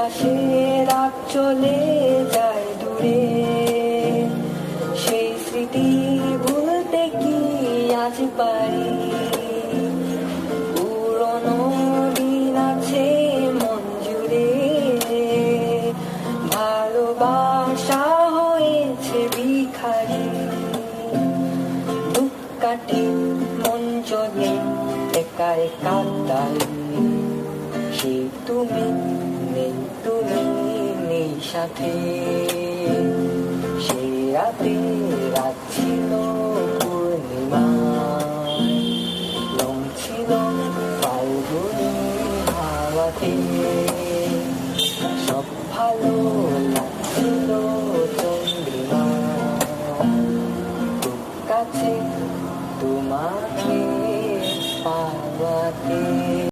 আকাশে রাত চলে যায় দূরে, সেই স্মৃতি ভুলতে কি আজ পারি? পুরনো দিন আছে মন জুড়ে, ভালোবাসা হয়েছে ভিখারি। দুঃখ কাটে মন চলে একা একা তাই, সে তুমি নেই, তুমি নেই সাথে। সে রাতে রাত ছিল পূর্ণিমা, রং ছিল ফাল্গুনি হাওয়াতে, সব ভালো লাগছিল চন্দ্রিমা। তোর কাছে তোমাকে পাওয়াতে।